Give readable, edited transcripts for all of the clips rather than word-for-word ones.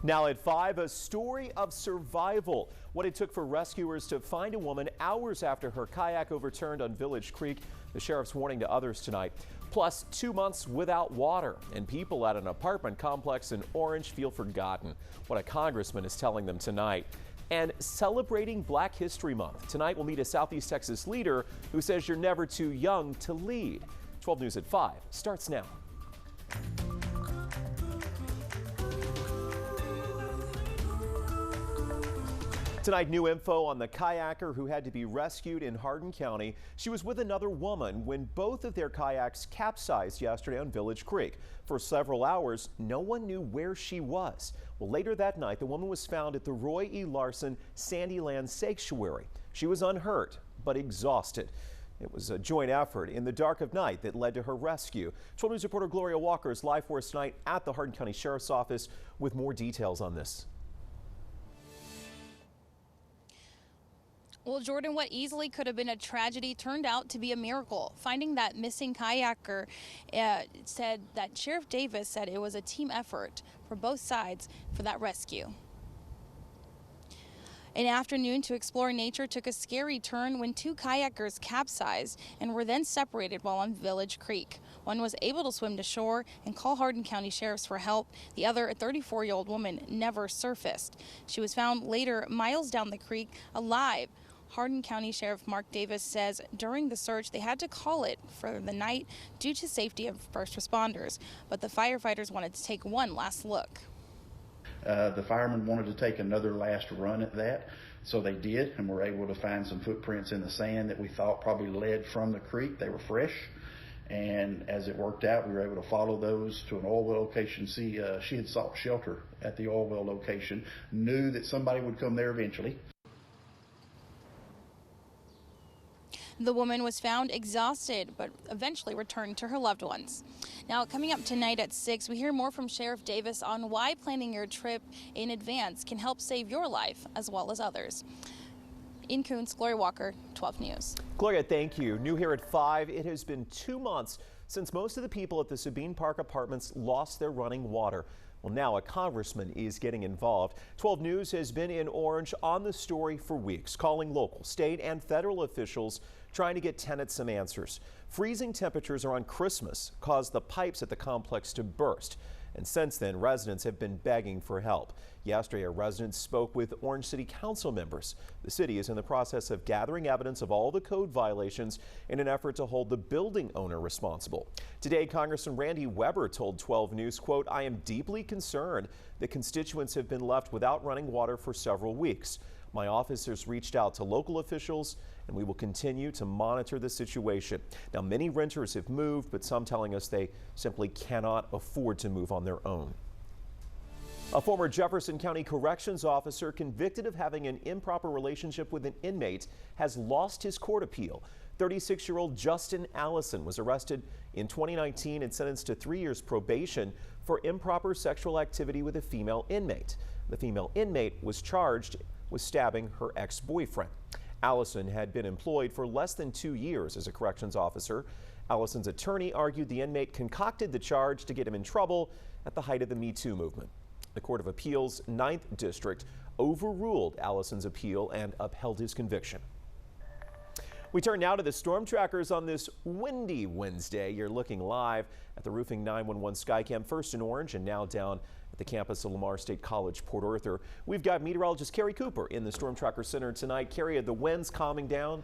Now at 5, a story of survival. What it took for rescuers to find a woman hours after her kayak overturned on Village Creek. The sheriff's warning to others tonight. Plus 2 months without water, and people at an apartment complex in Orange feel forgotten. What a congressman is telling them tonight. And celebrating Black History Month. Tonight we'll meet a Southeast Texas leader who says you're never too young to lead. 12 News at 5 starts now. Tonight, new info on the kayaker who had to be rescued in Hardin County. She was with another woman when both of their kayaks capsized yesterday on Village Creek. For several hours, no one knew where she was. Well, later that night, the woman was found at the Roy E. Larson Sandyland Sanctuary. She was unhurt, but exhausted. It was a joint effort in the dark of night that led to her rescue. 12 News reporter Gloria Walker is live for us tonight at the Hardin County Sheriff's Office with more details on this. Well, Jordan, what easily could have been a tragedy turned out to be a miracle. Finding that missing kayaker said that Sheriff Davis said it was a team effort for both sides for that rescue. An afternoon to explore nature took a scary turn when two kayakers capsized and were then separated while on Village Creek. One was able to swim to shore and call Hardin County Sheriffs for help. The other, a 34-year-old woman, never surfaced. She was found later miles down the creek alive. Hardin County Sheriff Mark Davis says during the search they had to call it for the night due to safety of first responders, but the firefighters wanted to take one last look. The firemen wanted to take another last run at that, so they did, and were able to find some footprints in the sand that we thought probably led from the creek. They were fresh, and as it worked out, we were able to follow those to an oil well location. She had sought shelter at the oil well location, knew that somebody would come there eventually. The woman was found exhausted, but eventually returned to her loved ones. Now, coming up tonight at 6, we hear more from Sheriff Davis on why planning your trip in advance can help save your life as well as others. In Coons, Gloria Walker, 12 News. Gloria, thank you. New here at 5, it has been 2 months since most of the people at the Sabine Park Apartments lost their running water. Well, now a congressman is getting involved. 12 News has been in Orange on the story for weeks, calling local, state, and federal officials trying to get tenants some answers. Freezing temperatures around Christmas caused the pipes at the complex to burst. And since then, residents have been begging for help. Yesterday, a resident spoke with Orange City Council members. The city is in the process of gathering evidence of all the code violations in an effort to hold the building owner responsible. Today, Congressman Randy Weber told 12 News, quote, "I am deeply concerned that constituents have been left without running water for several weeks. My office has reached out to local officials, and we will continue to monitor the situation." Now, many renters have moved, but some telling us they simply cannot afford to move on their own. A former Jefferson County corrections officer convicted of having an improper relationship with an inmate has lost his court appeal. 36-year-old Justin Allison was arrested in 2019 and sentenced to 3 years probation for improper sexual activity with a female inmate. The female inmate was charged with stabbing her ex-boyfriend. Allison had been employed for less than 2 years as a corrections officer. Allison's attorney argued the inmate concocted the charge to get him in trouble at the height of the Me Too movement. The Court of Appeals 9th District overruled Allison's appeal and upheld his conviction. We turn now to the storm trackers on this windy Wednesday. You're looking live at the Roofing 911 Skycam, first in Orange and now down at the campus of Lamar State College, Port Arthur. We've got meteorologist Carrie Cooper in the Storm Tracker Center tonight. Carrie, are the winds calming down?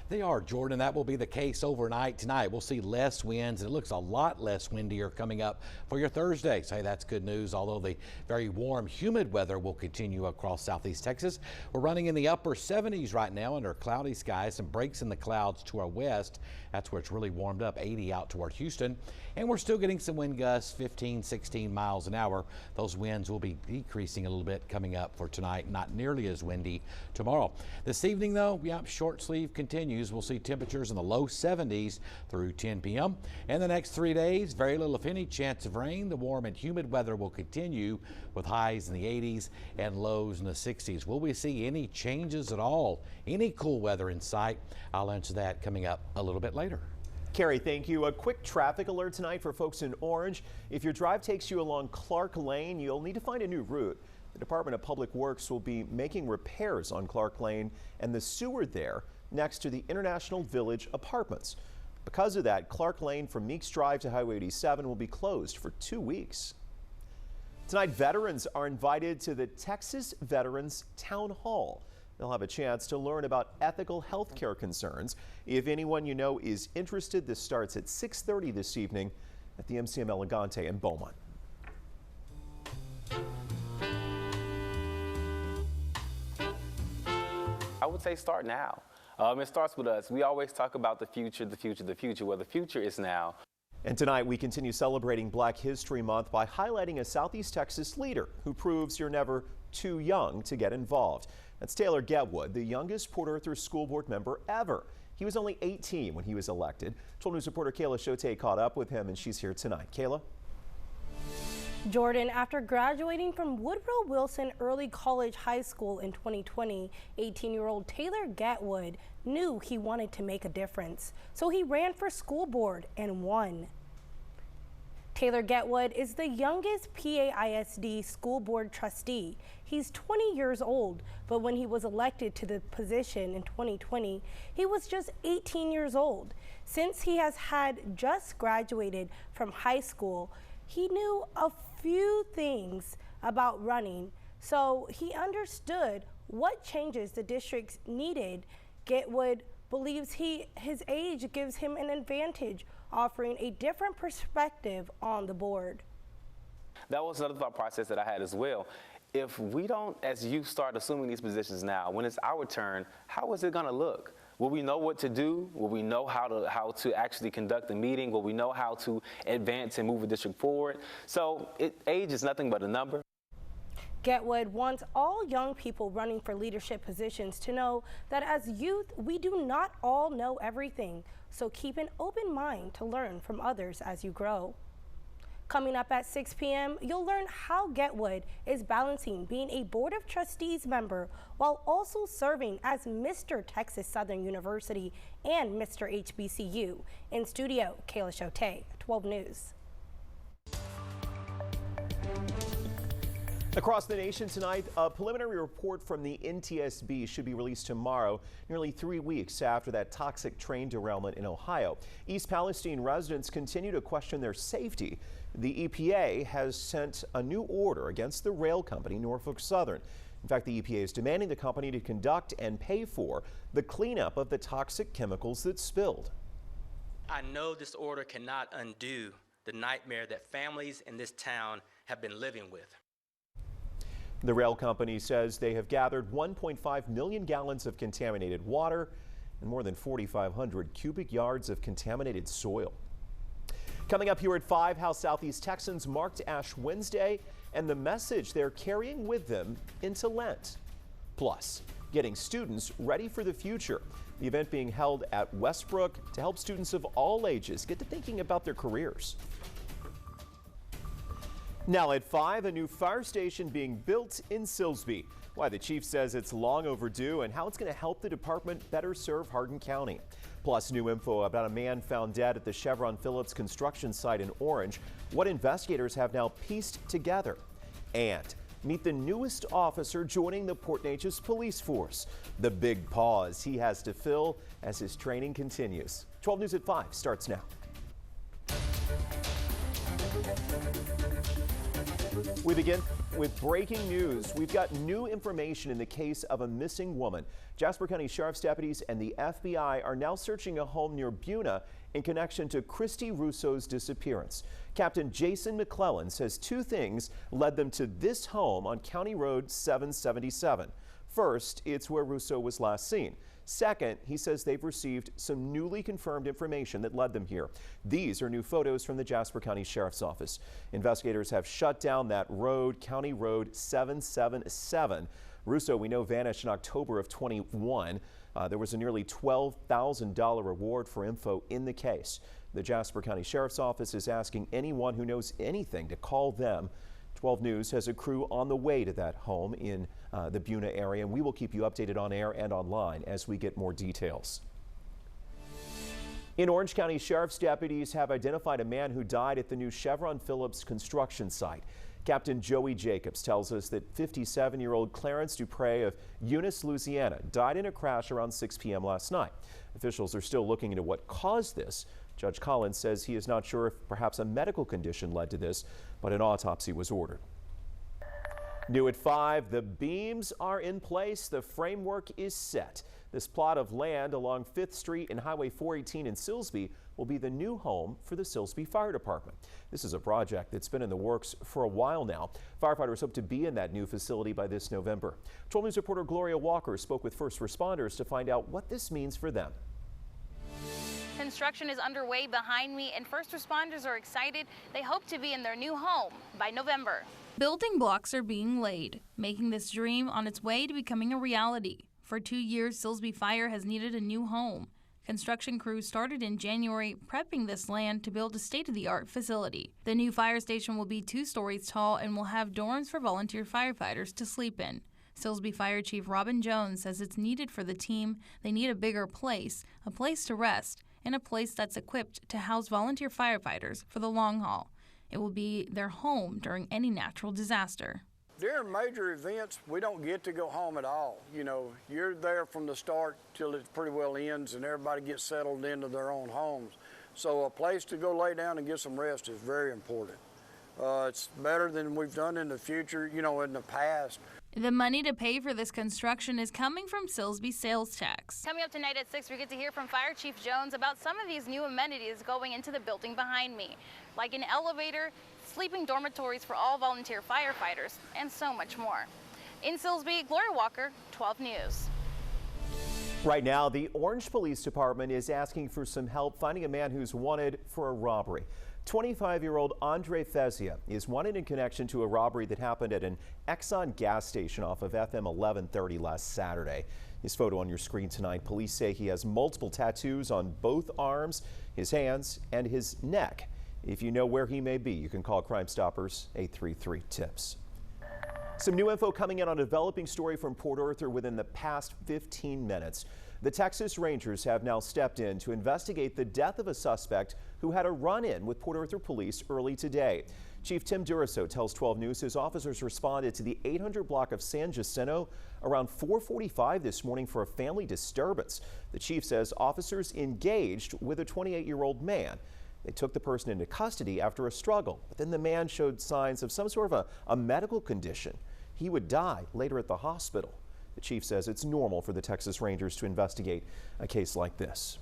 They are, Jordan. That will be the case overnight tonight. We'll see less winds. It looks a lot less windier coming up for your Thursday. So hey, that's good news, although the very warm, humid weather will continue across southeast Texas. We're running in the upper 70s right now under cloudy skies. Some breaks in the clouds to our west. That's where it's really warmed up, 80 out toward Houston. And we're still getting some wind gusts, 15, 16 miles an hour. Those winds will be decreasing a little bit coming up for tonight. Not nearly as windy tomorrow. This evening, though, short sleeve continues. We'll see temperatures in the low 70s through 10 p.m. In the next 3 days, very little, if any, chance of rain. The warm and humid weather will continue with highs in the 80s and lows in the 60s. Will we see any changes at all? Any cool weather in sight? I'll answer that coming up a little bit later. Carrie, thank you. A quick traffic alert tonight for folks in Orange. If your drive takes you along Clark Lane, you'll need to find a new route. The Department of Public Works will be making repairs on Clark Lane and the sewer there next to the International Village apartments. Because of that, Clark Lane from Meeks Drive to Highway 87 will be closed for 2 weeks. Tonight, veterans are invited to the Texas Veterans Town Hall. They'll have a chance to learn about ethical healthcare concerns. If anyone you know is interested, this starts at 6:30 this evening at the MCM Elegante in Beaumont. I would say start now. It starts with us. We always talk about the future, the future, the future. Well, the future is now. And tonight we continue celebrating Black History Month by highlighting a Southeast Texas leader who proves you're never too young to get involved. That's Taylor Getwood, the youngest Port Arthur School Board member ever. He was only 18 when he was elected. 12 News reporter Kayla Chote caught up with him, and she's here tonight. Kayla? Jordan, after graduating from Woodrow Wilson Early College High School in 2020, 18-year-old Taylor Getwood knew he wanted to make a difference. So he ran for school board and won. Taylor Getwood is the youngest PAISD school board trustee. He's 20 years old, but when he was elected to the position in 2020, he was just 18 years old. Since he has had just graduated from high school, he knew a few things about running, so he understood what changes the district needed. Getwood believes his age gives him an advantage, offering a different perspective on the board. That was another thought process that I had as well. If we don't, as you start assuming these positions now, when it's our turn, how is it going to look? Will we know what to do? Will we know how to actually conduct a meeting? Will we know how to advance and move a district forward? So age is nothing but a number. Getwood wants all young people running for leadership positions to know that as youth, we do not all know everything. So keep an open mind to learn from others as you grow. Coming up at 6 p.m., you'll learn how Getwood is balancing being a Board of Trustees member while also serving as Mr. Texas Southern University and Mr. HBCU. In studio, Kayla Chote, 12 News. Across the nation tonight, a preliminary report from the NTSB should be released tomorrow, nearly 3 weeks after that toxic train derailment in Ohio. East Palestine residents continue to question their safety. The EPA has sent a new order against the rail company Norfolk Southern. In fact, the EPA is demanding the company to conduct and pay for the cleanup of the toxic chemicals that spilled. I know this order cannot undo the nightmare that families in this town have been living with. The rail company says they have gathered 1.5 million gallons of contaminated water and more than 4,500 cubic yards of contaminated soil. Coming up here at 5, how Southeast Texans marked Ash Wednesday and the message they're carrying with them into Lent. Plus, getting students ready for the future. The event being held at Westbrook to help students of all ages get to thinking about their careers. Now at 5, a new fire station being built in Silsbee. Why the chief says it's long overdue and how it's going to help the department better serve Hardin County. Plus new info about a man found dead at the Chevron Phillips construction site in Orange. What investigators have now pieced together. And meet the newest officer joining the Port Neches police force. The big pause he has to fill as his training continues. 12 News at 5 starts now. We begin with breaking news. We've got new information in the case of a missing woman. Jasper County Sheriff's deputies and the FBI are now searching a home near Beaumont in connection to Christy Russo's disappearance. Captain Jason McClellan says 2 things led them to this home on County Road 777. First, it's where Russo was last seen. Second, he says they've received some newly confirmed information that led them here. These are new photos from the Jasper County Sheriff's Office. Investigators have shut down that road, County Road 777. Russo, we know, vanished in October of 21. There was a nearly $12,000 reward for info in the case. The Jasper County Sheriff's Office is asking anyone who knows anything to call them. 12 News has a crew on the way to that home in the Beaumont area, and we will keep you updated on air and online as we get more details. In Orange County, Sheriff's deputies have identified a man who died at the new Chevron Phillips construction site. Captain Joey Jacobs tells us that 57-year-old Clarence Dupre of Eunice, Louisiana, died in a crash around 6 p.m. last night. Officials are still looking into what caused this. Judge Collins says he is not sure if perhaps a medical condition led to this, but an autopsy was ordered. New at 5, the beams are in place. The framework is set. This plot of land along 5th Street and Highway 418 in Silsbee will be the new home for the Silsbee Fire Department. This is a project that's been in the works for a while now. Firefighters hope to be in that new facility by this November. 12 News reporter Gloria Walker spoke with first responders to find out what this means for them. Construction is underway behind me, and first responders are excited. They hope to be in their new home by November. Building blocks are being laid, making this dream on its way to becoming a reality. For 2 years, Silsbee Fire has needed a new home. Construction crews started in January, prepping this land to build a state-of-the-art facility. The new fire station will be 2 stories tall and will have dorms for volunteer firefighters to sleep in. Silsbee Fire Chief Robin Jones says it's needed for the team. They need a bigger place, a place to rest, and a place that's equipped to house volunteer firefighters for the long haul. It will be their home during any natural disaster. During major events, we don't get to go home at all. You know, you're there from the start till it pretty well ends and everybody gets settled into their own homes. So a place to go lay down and get some rest is very important. It's better than we've done in the future, you know, in the past. The money to pay for this construction is coming from Silsbee sales tax. Coming up tonight at 6, we get to hear from Fire Chief Jones about some of these new amenities going into the building behind me, like an elevator, sleeping dormitories for all volunteer firefighters, and so much more. In Silsbee, Gloria Walker, 12 News. Right now, the Orange Police Department is asking for some help finding a man who's wanted for a robbery. 25-year-old Andre Fezia is wanted in connection to a robbery that happened at an Exxon gas station off of FM 1130 last Saturday. His photo on your screen tonight. Police say he has multiple tattoos on both arms, his hands, and his neck. If you know where he may be, you can call Crime Stoppers 833-TIPS. Some new info coming in on a developing story from Port Arthur within the past 15 minutes. The Texas Rangers have now stepped in to investigate the death of a suspect who had a run-in with Port Arthur police early today. Chief Tim Duraso tells 12 News his officers responded to the 800 block of San Jacinto around 4:45 this morning for a family disturbance. The chief says officers engaged with a 28-year-old man. They took the person into custody after a struggle, but then the man showed signs of some sort of a medical condition. He would die later at the hospital. The chief says it's normal for the Texas Rangers to investigate a case like this.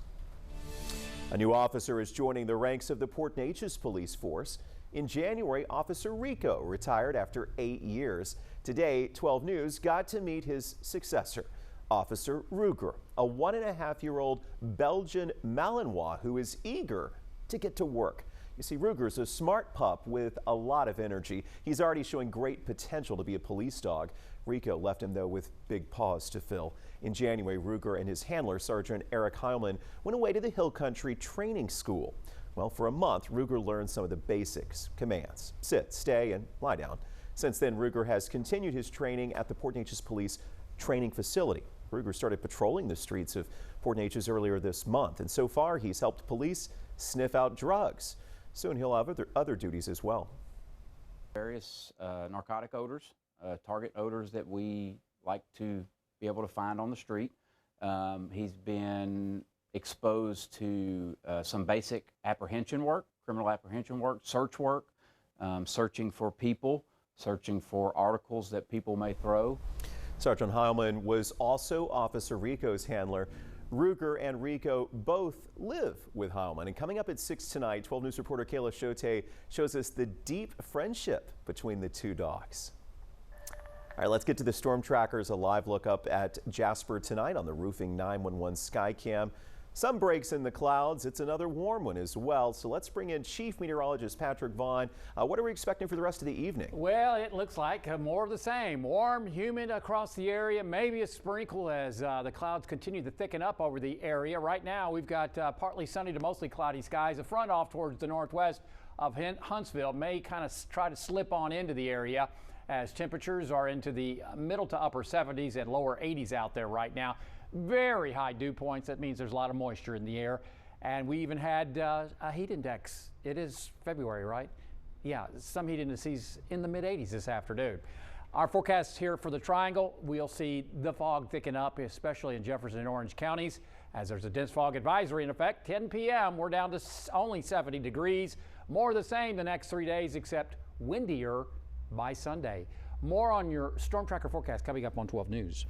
A new officer is joining the ranks of the Port Neches police force. In January, Officer Rico retired after 8 years. Today, 12 News got to meet his successor, Officer Ruger, a 1.5-year-old Belgian Malinois who is eager to get to work. You see, Ruger's a smart pup with a lot of energy. He's already showing great potential to be a police dog. Rico left him, though, with big paws to fill. In January, Ruger and his handler, Sergeant Eric Heilman, went away to the Hill Country Training School. Well, for a month, Ruger learned some of the basics, commands, sit, stay, and lie down. Since then, Ruger has continued his training at the Port Neches Police Training Facility. Ruger started patrolling the streets of Port Neches earlier this month, and so far he's helped police sniff out drugs. Soon he'll have other duties as well. Various narcotic odors, target odors that we like to be able to find on the street. He's been exposed to some basic apprehension work, criminal apprehension work, search work, searching for people, searching for articles that people may throw. Sergeant Heilman was also Officer Rico's handler. Ruger and Rico both live with Heilman. And coming up at 6 tonight, 12 News reporter Kayla Shote shows us the deep friendship between the two dogs. All right, let's get to the storm trackers. A live look up at Jasper tonight on the Roofing 911 Skycam. Some breaks in the clouds. It's another warm one as well. So let's bring in Chief Meteorologist Patrick Vaughn. What are we expecting for the rest of the evening? Well, it looks like more of the same. Warm, humid across the area. Maybe a sprinkle as the clouds continue to thicken up over the area. Right now, we've got partly sunny to mostly cloudy skies. A front off towards the northwest of Huntsville may kind of try to slip on into the area as temperatures are into the middle to upper 70s and lower 80s out there right now. Very high dew points. That means there's a lot of moisture in the air. And we even had a heat index. It is February, right? Yeah, some heat indices in the mid-80s this afternoon. Our forecast here for the Triangle, we'll see the fog thicken up, especially in Jefferson and Orange counties, as there's a dense fog advisory in effect. 10 p.m., we're down to only 70 degrees. More the same the next 3 days, except windier by Sunday. More on your Storm Tracker forecast coming up on 12 News.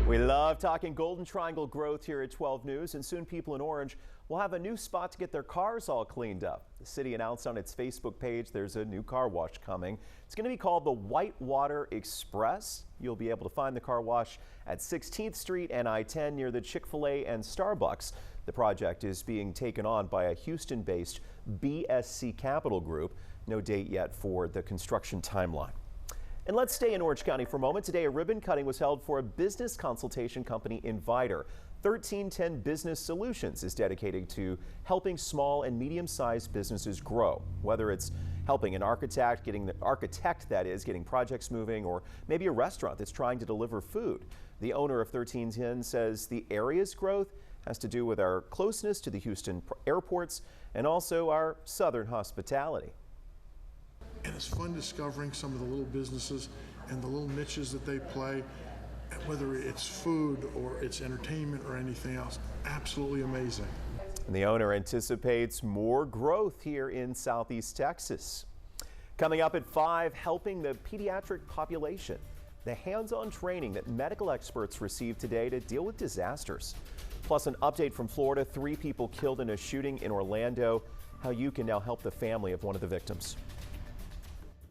We love talking Golden Triangle growth here at 12 News, and soon people in Orange will have a new spot to get their cars all cleaned up. The city announced on its Facebook page there's a new car wash coming. It's going to be called the Whitewater Express. You'll be able to find the car wash at 16th Street and I-10 near the Chick-fil-A and Starbucks. The project is being taken on by a Houston-based BSC Capital Group. No date yet for the construction timeline. And let's stay in Orange County for a moment. Today, a ribbon cutting was held for a business consultation company, Inviter. 1310 Business Solutions is dedicated to helping small and medium-sized businesses grow, whether it's helping an architect, getting projects moving, or maybe a restaurant that's trying to deliver food. The owner of 1310 says the area's growth has to do with our closeness to the Houston airports and also our southern hospitality. And it's fun discovering some of the little businesses and the little niches that they play, whether it's food or it's entertainment or anything else. Absolutely amazing. And the owner anticipates more growth here in Southeast Texas. Coming up at 5, helping the pediatric population. The hands-on training that medical experts received today to deal with disasters. Plus an update from Florida, 3 people killed in a shooting in Orlando. How you can now help the family of one of the victims.